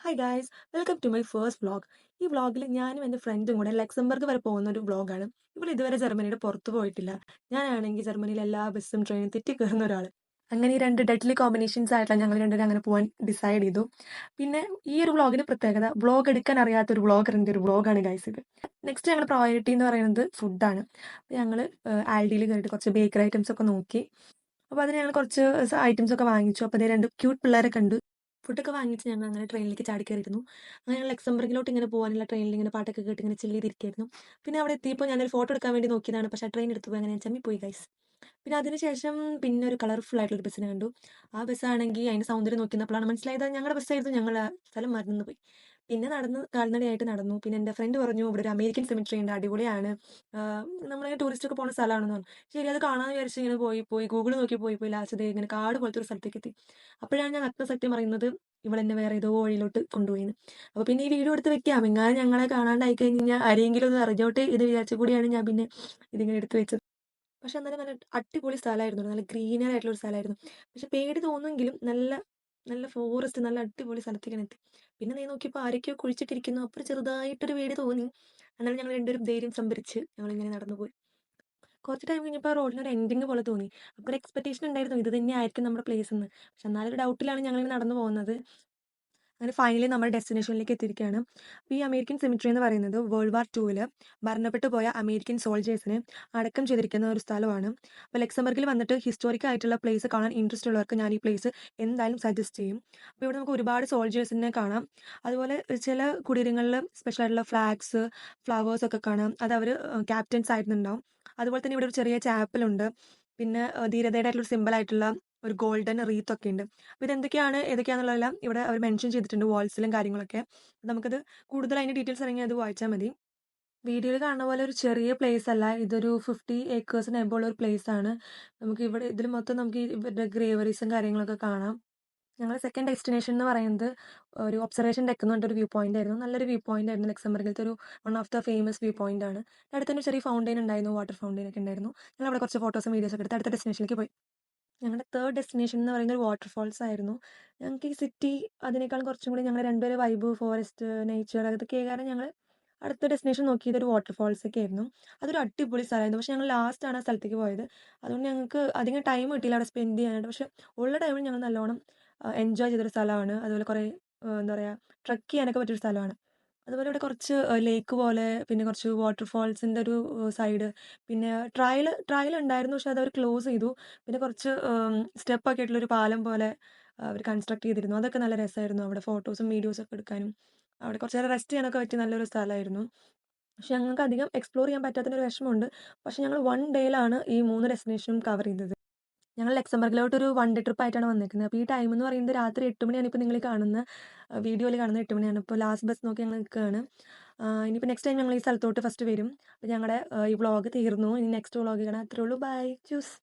Hi guys welcome to my first vlog. ഈ വ്ളോഗിൽ ഞാനും എൻ്റെ ഫ്രണ്ടും കൂടെ ലക്സംബർഗ് വരെ പോകുന്ന ഒരു വ്ളോഗാണ്. ഇവിടെ ഇതുവരെ ജർമ്മനിയുടെ പുറത്ത് പോയിട്ടില്ല. ഞാനാണെങ്കിൽ ജർമ്മനിയിൽ എല്ലാ ബസ്സും ട്രെയിനും തെറ്റി കയറുന്ന ഒരാൾ. അങ്ങനെ ഈ രണ്ട് ഡെഡ്ലി കോമ്പിനേഷൻസ് ആയിട്ടുള്ള ഞങ്ങൾ രണ്ടുപേരും അങ്ങനെ പോകാൻ ഡിസൈഡ് ചെയ്തു. പിന്നെ ഈ ഒരു വ്ളോഗിന്റെ പ്രത്യേകത വ്ളോഗ് എടുക്കാൻ അറിയാത്ത ഒരു വ്ളോഗറിൻ്റെ ഒരു വ്ളോഗാണ് ഗൈസ് ഇത്. നെക്സ്റ്റ് ഞങ്ങളുടെ പ്രയോറിറ്റി എന്ന് പറയുന്നത് ഫുഡാണ്. ഞങ്ങൾ ആൽഡിയിൽ കയറിയിട്ട് കുറച്ച് ബേക്കറി ഐറ്റംസ് ഒക്കെ നോക്കി. അപ്പോൾ അതിന് ഞങ്ങൾ കുറച്ച് ഐറ്റംസ് ഒക്കെ വാങ്ങിച്ചു. അപ്പോൾ അതേ രണ്ട് ക്യൂട്ട് പിള്ളേരെ കണ്ടു. ഫുഡൊക്കെ വാങ്ങിച്ച് ഞങ്ങൾ അങ്ങനെ ട്രെയിനിലേക്ക് ചാടി കയറിയിരുന്നു. അങ്ങനെ ഞങ്ങൾ ലക്സംബർഗിലോട്ട് ഇങ്ങനെ പോകാനുള്ള ട്രെയിനിൽ ഇങ്ങനെ പാട്ടൊക്കെ കേട്ട് ഇങ്ങനെ ചില്ല് ചെയ്തിരിക്കുകയായിരുന്നു. പിന്നെ അവിടെ എത്തിയപ്പോൾ ഞാനൊരു ഫോട്ടോ എടുക്കാൻ വേണ്ടി നോക്കിയതാണ്. പക്ഷേ ആ ട്രെയിൻ എടുത്തു പോയി അങ്ങനെ ഞാൻ ചമ്മിപ്പോയി ഗൈസ്. പിന്നെ അതിനുശേഷം പിന്നെ ഒരു കളർഫുൾ ആയിട്ടുള്ള ഒരു ബസ്സിനെ കണ്ടു. ആ ബസ്സാണെങ്കിൽ അതിന്റെ സൗന്ദര്യം നോക്കിയപ്പോഴാണ് മനസ്സിലായത് അത് ഞങ്ങളുടെ ബസ്സായിരുന്നു. ഞങ്ങൾ ആ സ്ഥലം മറന്നു പോയി. പിന്നെ നടന്ന് കാൽനടയായിട്ട് നടന്നു. പിന്നെ എൻ്റെ ഫ്രണ്ട് പറഞ്ഞു ഇവിടെ ഒരു അമേരിക്കൻ സെമിട്രി ഉണ്ട്, അടിപൊളിയാണ്. നമ്മളിങ്ങനെ ടൂറിസ്റ്റ് ഒക്കെ പോകുന്ന സ്ഥലമാണെന്ന് പറഞ്ഞു. ശരി, അത് കാണാമെന്ന് വിചാരിച്ച് ഇങ്ങനെ പോയി ഗൂഗിൾ നോക്കി പോയി ലാസ്റ്റ് ദേ ഇങ്ങനെ കാട് പോലത്തെ ഒരു സ്ഥലത്തേക്ക് എത്തി. അപ്പോഴാണ് ഞാൻ നഗ്ന സത്യം പറയുന്നത് ഇവളെന്നെ വേറെ ഏതോ വഴിയിലോട്ട് കൊണ്ടുപോയിന്ന്. അപ്പോൾ പിന്നെ ഈ വീഡിയോ എടുത്ത് വെക്കാം, എങ്ങാനും ഞങ്ങളെ കാണാണ്ടായി കഴിഞ്ഞ് കഴിഞ്ഞാൽ ആരെങ്കിലും ഒന്ന് അറിഞ്ഞോട്ടെ എന്ന് വിചാരിച്ചു കൂടിയാണ് ഞാൻ പിന്നെ ഇതിങ്ങനെ എടുത്ത് വെച്ചത്. പക്ഷെ അന്നേരം നല്ല അടിപൊളി സ്ഥലമായിരുന്നു. നല്ല ഗ്രീനറി ആയിട്ടുള്ള ഒരു സ്ഥലമായിരുന്നു. പക്ഷെ പേടി തോന്നുമെങ്കിലും നല്ല നല്ല ഫോറസ്റ്റ്, നല്ല അടിപൊളി സ്ഥലത്തേക്കാണ് എത്തി. പിന്നെ നീ നോക്കിയപ്പോൾ ആരൊക്കെയോ കുഴിച്ചിട്ടിരിക്കുന്നു. അപ്പോൾ ചെറുതായിട്ടൊരു പേടി തോന്നി. എന്നാലും ഞങ്ങൾ രണ്ടുപേരും ധൈര്യം സംഭരിച്ച് ഞങ്ങളിങ്ങനെ നടന്നു പോയി. കുറച്ച് ടൈം കഴിഞ്ഞപ്പോൾ ആ റോഡിന് ഒരു എൻഡിങ് പോലെ തോന്നി. അപ്പോൾ ഒരു എക്സ്പെക്ടേഷൻ ഉണ്ടായിരുന്നു ഇത് തന്നെ ആയിരിക്കും നമ്മുടെ പ്ലേസ് എന്ന്. പക്ഷെ എന്നാലും ഒരു ഡൗട്ടിലാണ് ഞങ്ങളിങ്ങനെ നടന്നു പോകുന്നത്. അങ്ങനെ ഫൈനലി നമ്മൾ ഡെസ്റ്റിനേഷനിലേക്ക് എത്തിയിരിക്കുകയാണ്. അപ്പോൾ ഈ അമേരിക്കൻ സെമിട്രി എന്ന് പറയുന്നത് വേൾഡ് വാർ 2 മരണപ്പെട്ടു പോയ അമേരിക്കൻ സോൾജേഴ്സിനെ അടക്കം ചെയ്തിരിക്കുന്ന ഒരു സ്ഥലമാണ്. അപ്പോൾ ലക്സംബർഗിൽ വന്നിട്ട് ഹിസ്റ്റോറിക് ആയിട്ടുള്ള പ്ലേസ് കാണാൻ ഇൻട്രസ്റ്റ് ഉള്ളവർക്ക് ഞാൻ ഈ പ്ലേസ് എന്തായാലും സജസ്റ്റ് ചെയ്യും. അപ്പോൾ ഇവിടെ നമുക്ക് ഒരുപാട് സോൾജേഴ്സിനെ കാണാം. അതുപോലെ ചില കുടീരങ്ങളിൽ സ്പെഷ്യൽ ആയിട്ടുള്ള ഫ്ലാഗ്സ്, ഫ്ലവേഴ്സ് ഒക്കെ കാണാം. അത് അവർ ക്യാപ്റ്റൻസ് ആയിട്ടുണ്ടാവും. അതുപോലെ തന്നെ ഇവിടെ ഒരു ചെറിയ ചാപ്പലുണ്ട്. പിന്നെ ധീരതയുടെ ആയിട്ടുള്ള സിമ്പിൾ ആയിട്ടുള്ള ഒരു ഗോൾഡൻ റീത്ത് ഒക്കെ ഉണ്ട്. അപ്പോൾ ഇതെന്തൊക്കെയാണ് ഏതൊക്കെയാണെന്നുള്ളതെല്ലാം ഇവിടെ അവർ മെൻഷൻ ചെയ്തിട്ടുണ്ട് വാൾസിലും കാര്യങ്ങളൊക്കെ. നമുക്കത് കൂടുതൽ അതിൻ്റെ ഡീറ്റെയിൽസ് ഇറങ്ങി അത് വായിച്ചാൽ മതി. വീഡിയോയിൽ കാണുന്ന പോലെ ഒരു ചെറിയ പ്ലേസ് അല്ല, ഇതൊരു 50 ഏക്കേഴ്സിന് എബോൾ ഒരു പ്ലേസ് ആണ്. നമുക്ക് ഇവിടെ ഇതിൽ മൊത്തം നമുക്ക് ഇവരുടെ ഗ്രേവറീസും കാര്യങ്ങളൊക്കെ കാണാം. ഞങ്ങളുടെ സെക്കൻഡ് ഡെസ്റ്റിനേഷൻ എന്ന് പറയുന്നത് ഒരു ഒബ്സർവേഷൻ ഡെക്ക് എന്ന് പറഞ്ഞിട്ടൊരു വ്യൂ പോയിന്റ് ആയിരുന്നു. നല്ലൊരു വ്യൂ പോയിന്റ് ആയിരുന്നു. ലക്സംബർഗിലത്തെ ഒരു one of the famous view point ആണ്. അടുത്ത് തന്നെ ചെറിയ ഫൗണ്ടെയിൻ ഉണ്ടായിരുന്നു, വാട്ടർ ഫൗണ്ടെയിൻ ഒക്കെ ഉണ്ടായിരുന്നു. ഞങ്ങൾ അവിടെ കുറച്ച് ഫോട്ടോസും വീഡിയോസ് ഒക്കെ എടുത്ത് അടുത്ത ഡെസ്റ്റിനേഷനിലേക്ക് പോയി. ഞങ്ങളുടെ തേർഡ് ഡെസ്റ്റിനേഷൻ എന്ന് പറയുന്നത് ഒരു വാട്ടർഫോൾസ് ആയിരുന്നു. ഞങ്ങൾക്ക് ഈ സിറ്റി അതിനേക്കാളും കുറച്ചും കൂടി ഞങ്ങൾ രണ്ടുപേരെ വൈബ്, ഫോറസ്റ്റ്, നേച്ചർ അതൊക്കെ കാരണം ഞങ്ങൾ അടുത്ത ഡെസ്റ്റിനേഷൻ നോക്കിയത് ഒരു വാട്ടർഫോൾസ് ഒക്കെ ആയിരുന്നു. അതൊരു അടിപൊളി സ്ഥലമായിരുന്നു. പക്ഷേ ഞങ്ങൾ ലാസ്റ്റാണ് ആ സ്ഥലത്തേക്ക് പോയത്. അതുകൊണ്ട് ഞങ്ങൾക്ക് അധികം ടൈം കിട്ടിയില്ല അവിടെ സ്പെൻഡ് ചെയ്യാനായിട്ട്. പക്ഷേ ഉള്ള ടൈമിൽ ഞങ്ങൾ നല്ലോണം എൻജോയ് ചെയ്തൊരു സ്ഥലമാണ്. അതുപോലെ കുറേ എന്താ പറയുക, ട്രക്ക് ചെയ്യാനൊക്കെ പറ്റിയൊരു സ്ഥലമാണ്. അതുപോലെ ഇവിടെ കുറച്ച് ലേക്ക് പോലെ, പിന്നെ കുറച്ച് വാട്ടർഫോൾസിൻ്റെ ഒരു സൈഡ്, പിന്നെ ട്രയൽ ഉണ്ടായിരുന്നു. പക്ഷെ അത് അവർ ക്ലോസ് ചെയ്തു. പിന്നെ കുറച്ച് സ്റ്റെപ്പൊക്കെ ആയിട്ടുള്ളൊരു പാലം പോലെ അവർ കൺസ്ട്രക്ട് ചെയ്തിരുന്നു. അതൊക്കെ നല്ല രസമായിരുന്നു. അവിടെ ഫോട്ടോസും വീഡിയോസും ഒക്കെ എടുക്കാനും അവിടെ കുറച്ച് നേരം റെസ്റ്റ് ചെയ്യാനൊക്കെ പറ്റിയ നല്ലൊരു സ്ഥലമായിരുന്നു. പക്ഷെ ഞങ്ങൾക്ക് അധികം എക്സ്പ്ലോർ ചെയ്യാൻ പറ്റാത്തതിൻ്റെ ഒരു വിഷമമുണ്ട്. പക്ഷെ ഞങ്ങൾ 1 ഡേയിലാണ് ഈ 3 ഡെസ്റ്റിനേഷനും കവർ ചെയ്തത്. ഞങ്ങൾ ലക്സംബർഗിലോട്ട് ഒരു 1 ഡേ ട്രിപ്പ് ആയിട്ടാണ് വന്നേക്കുന്നത്. അപ്പോൾ ഈ ടൈം എന്ന് പറയുന്നത് രാത്രി 8 മണിയാണ്. ഇപ്പോൾ നിങ്ങൾ കാണുന്ന വീഡിയോയിൽ കാണുന്ന 8 മണിയാണ്. ഇപ്പോൾ ലാസ്റ്റ് ബസ് നോക്കി ഞങ്ങൾ നിൽക്കുകയാണ്. ഇനിയിപ്പോൾ നെക്സ്റ്റ് ടൈം ഞങ്ങൾ ഈ സ്ഥലത്തോട്ട് ഫസ്റ്റ് വരും. അപ്പോൾ ഞങ്ങളുടെ ഈ വ്ളോഗ് തീർന്നു. ഇനി നെക്സ്റ്റ് വ്ളോഗ് കാണാം. അത്രേ ഉള്ളൂ. ബൈ. ചൂസ്.